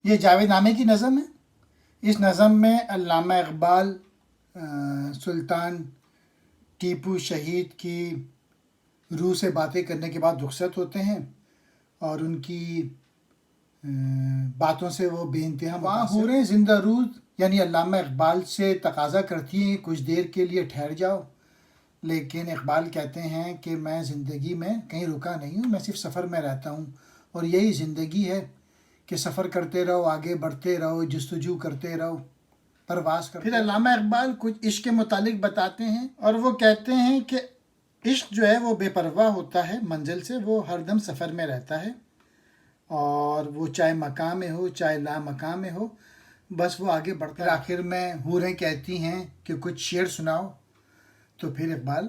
یہ جاوید نامے کی نظم ہے۔ اس نظم میں علامہ اقبال سلطان ٹیپو شہید کی روح سے باتیں کرنے کے بعد رخصت ہوتے ہیں اور ان کی باتوں سے وہ بے انتہا متاثر حوریں زندہ رود یعنی علامہ اقبال سے تقاضا کرتی ہیں کچھ دیر کے لیے ٹھہر جاؤ، لیکن اقبال کہتے ہیں کہ میں زندگی میں کہیں رکا نہیں ہوں، میں صرف سفر میں رہتا ہوں اور یہی زندگی ہے کہ سفر کرتے رہو، آگے بڑھتے رہو، جستجو کرتے رہو، پرواز کرتے رہو۔ پھر علامہ اقبال کچھ عشق کے متعلق بتاتے ہیں اور وہ کہتے ہیں کہ عشق جو ہے وہ بے پرواہ ہوتا ہے منزل سے، وہ ہر دم سفر میں رہتا ہے اور وہ چاہے مقام میں ہو چاہے لا مقام میں ہو، بس وہ آگے بڑھتا ہے۔ آخر میں حوریں کہتی ہیں کہ کچھ شعر سناؤ، تو پھر اقبال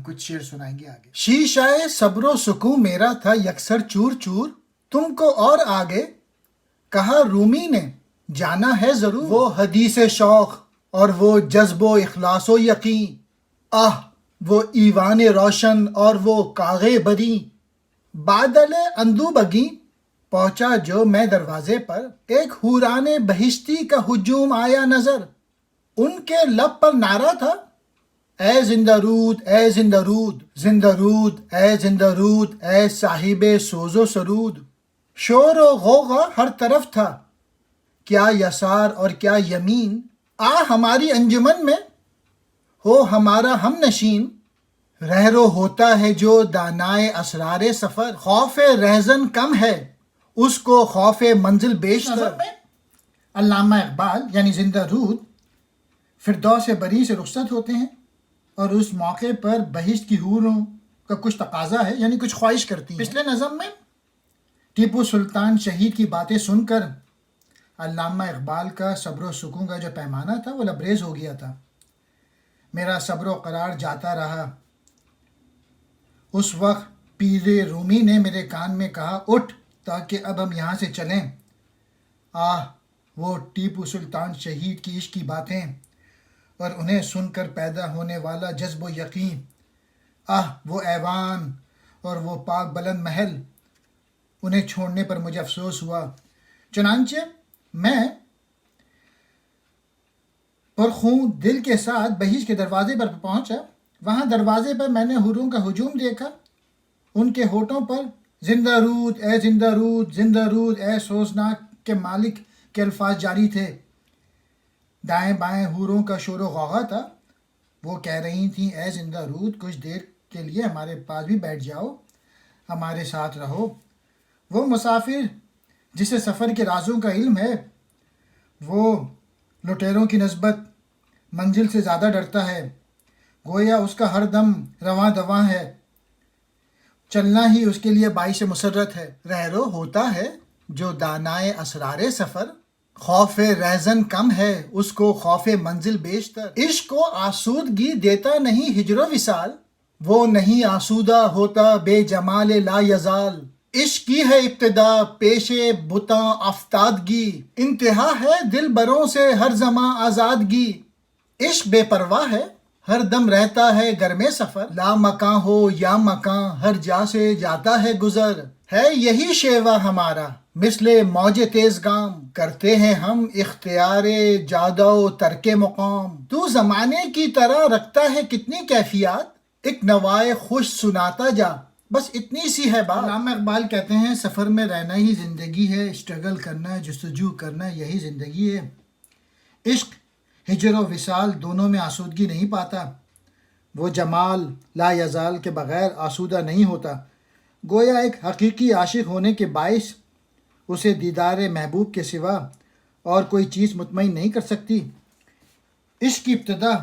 کچھ شعر سنائیں گے آگے۔ شیشہ صبر و سکون میرا تھا یکسر چور چور، تم کو اور آگے کہا رومی نے جانا ہے ضرور، وہ حدیث شوق اور وہ جذب و اخلاص و یقین، آہ وہ ایوان روشن اور وہ کاغے بری، بادل اندو بگی پہنچا جو میں دروازے پر، ایک حوران بہشتی کا ہجوم آیا نظر، ان کے لب پر نعرہ تھا اے زندہ رود اے زندہ رود، زندہ رود اے زندہ رود اے صاحب سوز و سرود، شور و غوغا ہر طرف تھا کیا یسار اور کیا یمین، آ ہماری انجمن میں ہو ہمارا ہم نشین، رہرو ہوتا ہے جو دانائے اسرار سفر، خوف رہزن کم ہے اس کو خوف منزل بیشتر۔ میں علامہ اقبال یعنی زندہ رود فردوس بری سے رخصت ہوتے ہیں اور اس موقع پر بہشت کی حوروں کا کچھ تقاضا ہے یعنی کچھ خواہش کرتی ہیں۔ پچھلے نظم میں ٹیپو سلطان شہید کی باتیں سن کر علامہ اقبال کا صبر و سکون کا جو پیمانہ تھا وہ لبریز ہو گیا تھا۔ میرا صبر و قرار جاتا رہا، اس وقت پیر رومی نے میرے کان میں کہا اٹھ تاکہ اب ہم یہاں سے چلیں، آہ وہ ٹیپو سلطان شہید کی عشق کی باتیں اور انہیں سن کر پیدا ہونے والا جذب و یقین، آہ وہ ایوان اور وہ پاک بلند محل، انہیں چھوڑنے پر مجھے افسوس ہوا، چنانچہ میں پرخون دل کے ساتھ بہشت کے دروازے پر پہنچا، وہاں دروازے پر میں نے حوروں کا ہجوم دیکھا، ان کے ہونٹوں پر زندہ رود اے زندہ رود، زندہ رود اے سوزناک کے مالک کے الفاظ جاری تھے، دائیں بائیں حوروں کا شور و غوغا تھا، وہ کہہ رہی تھیں اے زندہ رود کچھ دیر کے لیے ہمارے پاس بھی بیٹھ جاؤ، ہمارے ساتھ رہو۔ وہ مسافر جسے سفر کے رازوں کا علم ہے، وہ لٹیروں کی نسبت منزل سے زیادہ ڈرتا ہے، گویا اس کا ہر دم رواں دواں ہے، چلنا ہی اس کے لیے باعث مسرت ہے، رہرو ہوتا ہے جو دانائے اسرار سفر، خوف رہزن کم ہے اس کو خوف منزل بیشتر، عشق کو آسودگی دیتا نہیں ہجر و وصال، وہ نہیں آسودہ ہوتا بے جمال لا یزال، عشق کی ہے ابتدا پیش بتاں افتادگی، انتہا ہے دل بروں سے ہر زماں آزادگی، عشق بے پرواہ ہے ہر دم رہتا ہے گرم سفر، لا مکاں ہو یا مکاں ہر جا سے جاتا ہے گزر، ہے یہی شیوا ہمارا مثل موج تیز گام، کرتے ہیں ہم اختیار جادہ و ترک مقام، تو زمانے کی طرح رکھتا ہے کتنی کیفیات، ایک نوائے خوش سناتا جا بس اتنی سی ہے بات۔ علامہ اقبال کہتے ہیں سفر میں رہنا ہی زندگی ہے، اسٹرگل کرنا، جستجو کرنا یہی زندگی ہے، عشق ہجر و وصال دونوں میں آسودگی نہیں پاتا، وہ جمال لا یزال کے بغیر آسودہ نہیں ہوتا، گویا ایک حقیقی عاشق ہونے کے باعث اسے دیدار محبوب کے سوا اور کوئی چیز مطمئن نہیں کر سکتی، عشق کی ابتدا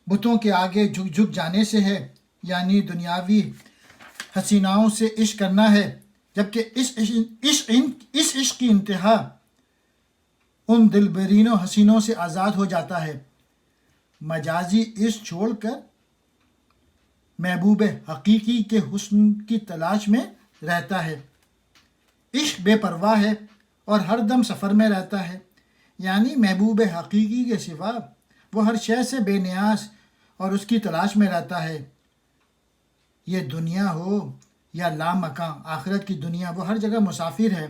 بتوں کے آگے جھک جھک جانے سے ہے، یعنی دنیاوی حسیناؤں سے عشق کرنا ہے، جبکہ اس عشق کی انتہا ان دلبرین و حسینوں سے آزاد ہو جاتا ہے، مجازی عشق چھوڑ کر محبوب حقیقی کے حسن کی تلاش میں رہتا ہے، عشق بے پرواہ ہے اور ہر دم سفر میں رہتا ہے، یعنی محبوب حقیقی کے سوا وہ ہر شے سے بے نیاز اور اس کی تلاش میں رہتا ہے، یہ دنیا ہو یا لا مکاں آخرت کی دنیا، وہ ہر جگہ مسافر ہے،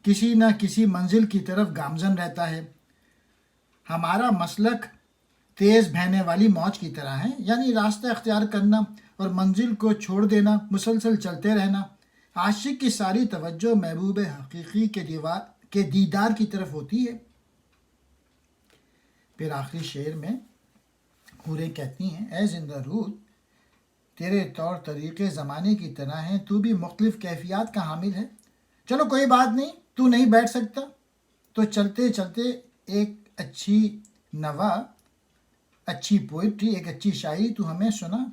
کسی نہ کسی منزل کی طرف گامزن رہتا ہے. ہمارا مسلک تیز بہنے والی موج کی طرح ہے، یعنی راستہ اختیار کرنا اور منزل کو چھوڑ دینا، مسلسل چلتے رہنا. عاشق کی ساری توجہ محبوب حقیقی کے دیدار کی طرف ہوتی ہے. پھر آخری شعر میں حوریں کہتی ہیں، اے زندہ رود، تیرے طور طریقے زمانے کی طرح ہیں، تو بھی مختلف کیفیات کا حامل ہے. چلو کوئی بات نہیں، تو نہیں بیٹھ سکتا تو چلتے چلتے ایک اچھی نوا، اچھی پوئٹری، ایک اچھی شاعری تو ہمیں سنا.